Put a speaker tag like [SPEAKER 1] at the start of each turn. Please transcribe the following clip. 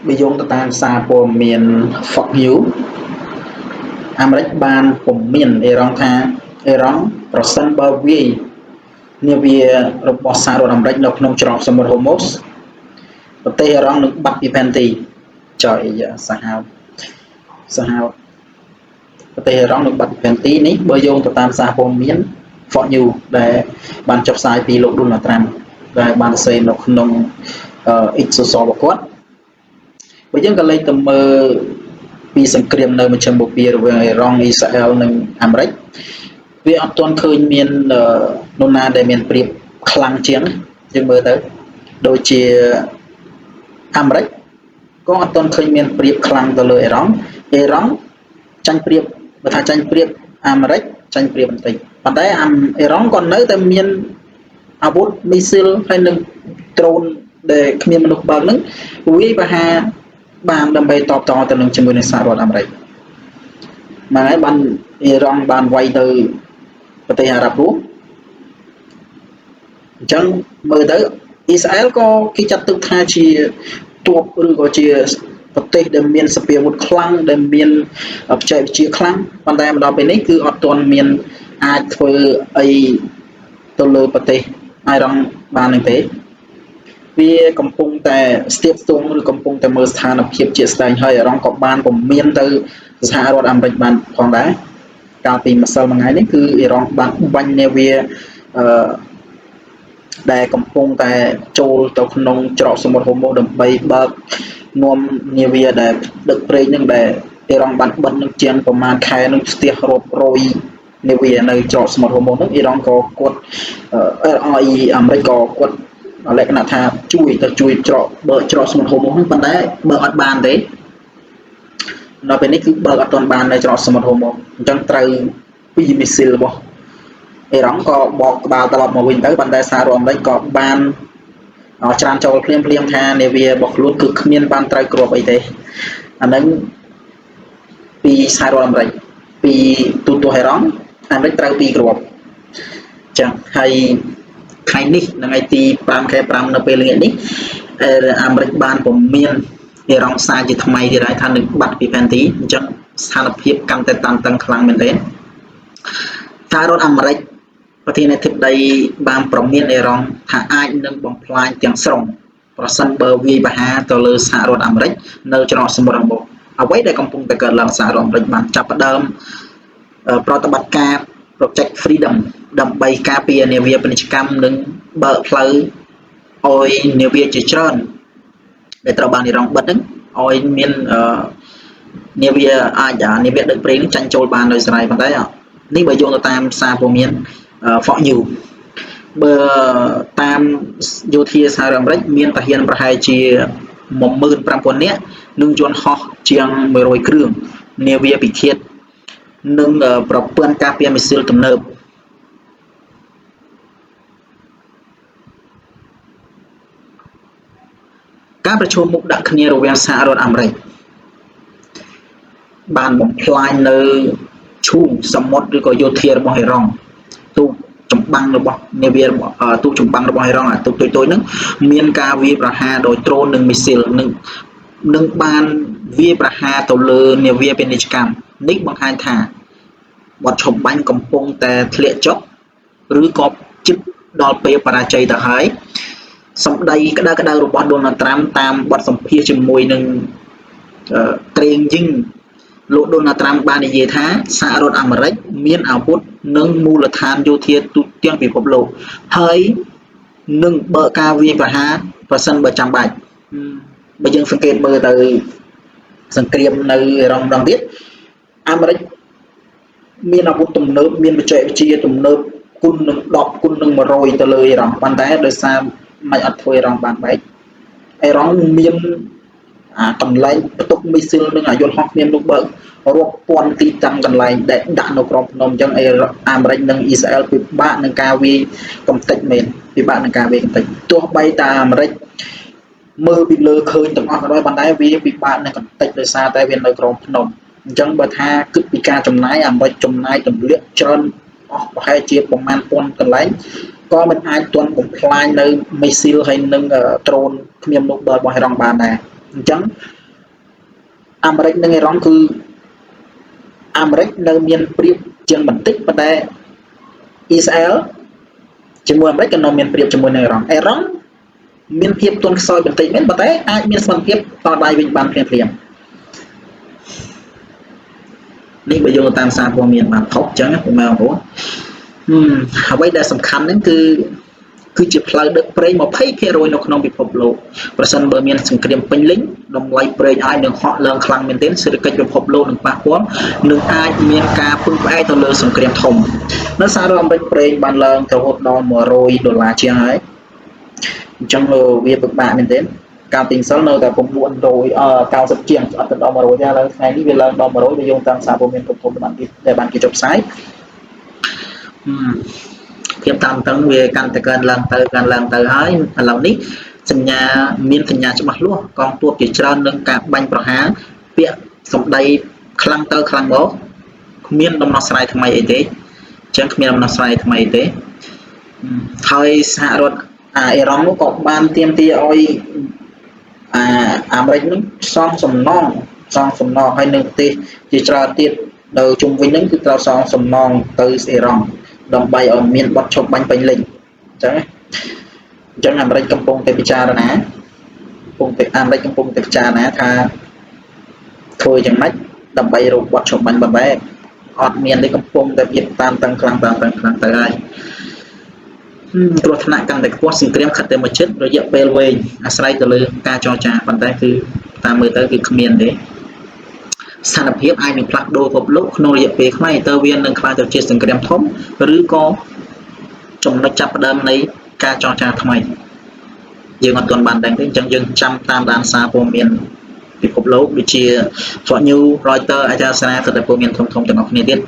[SPEAKER 1] bị dùng từ tam sa của miền Phật Hiếu Americ ban của miền Iran tha Iran percent bao vi như vì robot sa rồi Americ nó không chọn summer homos và tây Iran nước bắt eventi trời sa hào và tây Iran nước bắt eventi ní bởi dùng từ tam sa của miền Phật Hiếu để ban chấp sai pi lục Donald Trump để ban xây nó không ít số số bậc quát bây giờ cái lấy tầmពីសង្គ្រាមនៅមជ្ឈមបូព៌ារវាងអ៊ីរ៉ង់អ៊ីស្រាអែលនិងអាមេរិកវាអត់ទាន់ឃើញមាននរណាដែលមានប្រៀបខ្លាំងជាងយើងមើលទៅដូចជាអាមេរិកក៏អត់ទាន់ឃើញមានប្រៀបខ្លាំងទៅលើអ៊ីរ៉ង់ចាញ់ប្រៀបបើថាចាញ់ប្រៀបអាមេរិកចាញ់ប្រៀបបន្តិចប៉ុន្តែអ៊ីរ៉ង់ក៏នៅតែមានអាវុធមីស៊ីលហើយនឹងដ្រូនដែលគ្មានមនុស្សបើកហ្នឹងវាយប្រហារបានដើម្បីតបតទៅនឹងជាមួយនឹងសហរដ្ឋអាមេរិកមកហើយបានអ៊ីរ៉ង់បានវាយទៅប្រទេសអារ៉ាប់រួមអញ្ចឹងមើលទៅអ៊ីស្រាអែលក៏គេចាត់ទុកថាជាទ័ពឬក៏ជាប្រទេសដែលមានសពាវុធខ្លាំងដែលមានបច្ចេកវិទ្យាខ្លាំងប៉ុន្តែមកដល់ពេលនេះគឺអត់ទាន់មានអាចធ្វើអីទៅលើប្រទេសអ៊ីរ៉ង់បានទេវាកំពុងតែស្ទាបស្ទង់ឬកំពុងតែមើលស្ថានភាពជាក់ស្ដែងហើយអ៊ីរ៉ង់ក៏បានពមៀនទៅសហរដ្ឋអាមេរិកបានផងដែរកាលពីម្សិលមិញនេះគឺអ៊ីរ៉ង់បានបាញ់នាវាដែលកំពុងតែចូលទៅក្នុងច្រកសមុទ្រហូម៉ូដើម្បីបើកនាំនាវាដែលដឹកប្រេងនឹងដែលអ៊ីរ៉ង់បានបិទនឹងជាងប្រមាណខែនឹងស្ទះរាប់រយនាវានៅច្រកសមុទ្រហូម៉ូនឹងអ៊ីរ៉ង់ក៏គាត់អាមេរិកក៏គាត់លក្ខណៈថាជួយច្រកបើកច្រកសមុទ្រហូម៉ូហ្នឹងប៉ុន្តែបើកអត់បានទេដល់ពេលនេះគឺបើកអត់ទាន់បាននៅច្រកសមុទ្រហូម៉ូអញ្ចឹងត្រូវពីមីស៊ីលរបស់អ៊ីរ៉ង់ក៏បកក្បាលត្រឡប់មកវិញទៅប៉ុន្តែសហរដ្ឋអាមេរិកក៏បានច្រានចូលភ្លាមថានាវារបស់ខ្លួនគឺគ្មានបានត្រូវគ្រាប់អីទេអាហ្នឹងពីសហរដ្ឋអាមេរិកពីទូតអ៊ីរ៉ង់អាមេរិកត្រូវពីគ្រាប់អញ្ចឹងហើយថ្ងៃនេះថ្ងៃទី5ខែ5នៅពេលល្ងាចនេះអាមេរិកបានពមៀនអ៊ីរ៉ង់សារជាថ្មីទៀតហើយថានឹងបាត់ពីផែនទីអញ្ចឹងស្ថានភាពកាន់តែតានតឹងខ្លាំងមែនទែនសហរដ្ឋអាមេរិកប្រធានាធិបតីបានប្រមានអ៊ីរ៉ង់ថាអាចនឹងបំផ្លាញទាំងស្រុងប្រសិនបើវាយប្រហារទៅលើសហរដ្ឋអាមេរិកនៅច្រកសមុទ្រហូម៉ូអ្វីដែលកំពុងតែកើតឡើងសហរដ្ឋអាមេរិកបានចាប់ផ្ដើមប្រតិបត្តិការ Project Freedom ដើម្បីការពារនាវាពាណិជ្ជកម្មនិងបើកផ្លូវឲ្យនាវាជាច្រើនដែលត្រូវបានអ៊ីរ៉ង់បិទហ្នឹងឲ្យមាននាវាអាចនាវាដឹកប្រេងនឹងចាញ់ចូលបានដោយស្រ័យប៉ុន្តែនេះបើយោងទៅតាមសារព័ត៌មាន Fox News បើតាមយោធាសហរដ្ឋអាមេរិកមានទាហានប្រហែលជា 15,000 នាក់និងយន្តហោះជាង100 គ្រឿងនាវាពិឃាតនិងប្រព័ន្ធការពារមីស៊ីលទំនើបការប្រជុំមុខដាក់គ្នារវាងសហរដ្ឋអាមេរិកបានបំផ្លាញនៅឈូងសមុទ្រឬក៏យោធារបស់អ៊ីរ៉ង់ទូកចម្បាំងរបស់នាវាទូកចម្បាំងរបស់អ៊ីរ៉ង់អាទូកតូចៗហ្នឹងមានការវាយប្រហារដោយដ្រូននិងមីស៊ីលនឹងបានវាយប្រហារទៅលើនាវាពាណិជ្ជកម្មនេះបង្ហាញថាបទចម្បាញ់កំពុងតែធ្លាក់ចុះឬក៏ជិតដល់ពេលបរាជ័យទៅហើយសម្ដីក្តៅរបស់ Donald Trump តាមបទសម្ភាសន៍ជាមួយនឹងត្រេងយីងលោក Donald Trump បាននិយាយថាសហរដ្ឋអាមេរិកមានអាវុធនិងមូលដ្ឋានយោធាទូទាំងពិភពលោកហើយនឹងបើកការវាយប្រហារប្រសិនបើចាំបាច់បើយើងសង្កេតមើលទៅសង្គ្រាមនៅអ៊ីរ៉ង់ម្ដងទៀតអាមេរិកមានអាវុធទំនើបមានបច្ចេកវិទ្យាទំនើបគុណនឹង10គុណនឹង100ទៅលើអ៊ីរ៉ង់ប៉ុន្តែដោយសារមិនអត់ធ្វើអ៊ីរ៉ង់បានបែកអ៊ីរ៉ង់មានកន្លែងបន្ទុកមីស៊ីលនិងយន្តហោះគ្មានលោកបើករាប់ពាន់ទីតាំងកន្លែងដែលដាក់នៅក្រោមភ្នំអញ្ចឹងអាមេរិកនិងអ៊ីស្រាអែលពិបាកនឹងការវាយកំទេចមែនពិបាកនឹងការវាយកំទេចទោះបីតាអាមេរិកមើលពីលើឃើញទាំងអស់ក៏ដោយប៉ុន្តែវាពិបាកនឹងកំទេចដោយសារតែវានៅក្រោមភ្នំអញ្ចឹងបើថាគិតពីការចំណាយអាមេរិកចំណាយទម្លាក់ច្រើនអស់ប្រហែលជាប្រមាណពាន់កន្លែងក៏មិនអាចទាន់បំផ្លាញនៅមីស៊ីលហើយនឹងដ្រូនគ្មានលោកបើរបស់អ៊ីរ៉ង់បានដែរ អញ្ចឹងអាមេរិកនិងអ៊ីរ៉ង់គឺអាមេរិកនៅមានប្រៀបជាងបន្តិចប៉ុន្តែអ៊ីស្រាអែលជាមួយអាមេរិកក៏នៅមានប្រៀបជាមួយនឹងអ៊ីរ៉ង់មានភាពទន់ខ្សោយបន្តិចមែនប៉ុន្តែអាចមានសមត្ថភាពតដៃវិញបានភ្លាមនេះបើយកតាមសារព័ត៌មានបានខុសអញ្ចឹងបងប្អូនអ្វីដែលសំខាន់ហ្នឹងគឺជាផ្លូវដឹកប្រេង 20% នៅក្នុងពិភពលោកប្រសិនបើមានសង្គ្រាមពេញលេញតម្លៃប្រេងអាចនឹងហក់ឡើងខ្លាំងមែនទែនសេដ្ឋកិច្ចពិភពលោកនឹងប៉ះពាល់នឹងអាចមានការពឹងផ្អែកទៅលើសង្គ្រាមធំនៅសហរដ្ឋអាមេរិកប្រេងបានឡើងរហូតដល់$100ជាងហើយអញ្ចឹងវាពិបាកមែនទែនការទិញសិលនៅតែ990ជាងអត់ទៅដល់100ទេឥឡូវថ្ងៃនេះវាឡើងដល់100វាយោងតាមសារព័ត៌មានធំៗបានគេចុះផ្សាយភាពតានតឹងវាកាន់តែកើនឡើងទៅហើយឥឡូវនេះមានសញ្ញាច្បាស់លាស់កងទ័ពជាច្រើននឹងការបាញ់ប្រហារពាក្យសម្ដីខ្លាំងទៅខ្លាំងមកគ្មានដំណោះស្រាយថ្មីអីទេអញ្ចឹងគ្មានដំណោះស្រាយថ្មីទេហើយសហរដ្ឋអ៊ីរ៉ង់នោះក៏បានទាមទារឲ្យអាមេរិកនឹងសងសំណងហើយនឹងប្រទេសជាច្រើនទៀតនៅជុំវិញហ្នឹងគឺត្រូវសងសំណងទៅអ៊ីរ៉ង់ដើម្បីឲ្យមានបទឈប់បាញ់ពេញលេញអញ្ចឹងអាមេរិកកំពុងតែពិចារណាថាធ្វើយ៉ាងម៉េចដើម្បីរកបទឈប់បាញ់បែបអត់មានទេកំពុងតែភាពតានតឹងខ្លាំងទៅហើយគ្រោះថ្នាក់កាន់តែខ្ពស់សង្គ្រាមខិតតែមកជិតរយៈពេលវែងអាស្រ័យទៅលើការចរចាប៉ុន្តែគឺតាមមើលទៅគឺគ្មានទេស្ថានភាពអាចនឹងផ្លាស់ប្ដូរពិភពលោកក្នុងរយៈពេលខ្លីទៅវានឹងក្លាយទៅជាសង្គ្រាមធំឬក៏ចំណុចចាប់ផ្ដើមនៃការចរចាថ្មីយើងអត់ទាន់បានដឹងទេអញ្ចឹងយើងចាំតាមដានសារព័ត៌មានពិភពលោកដូចជា Fox News Reuters អាចារ្យសារទៅតែព័ត៌មានធំៗទាំងអស់គ្នាទៀត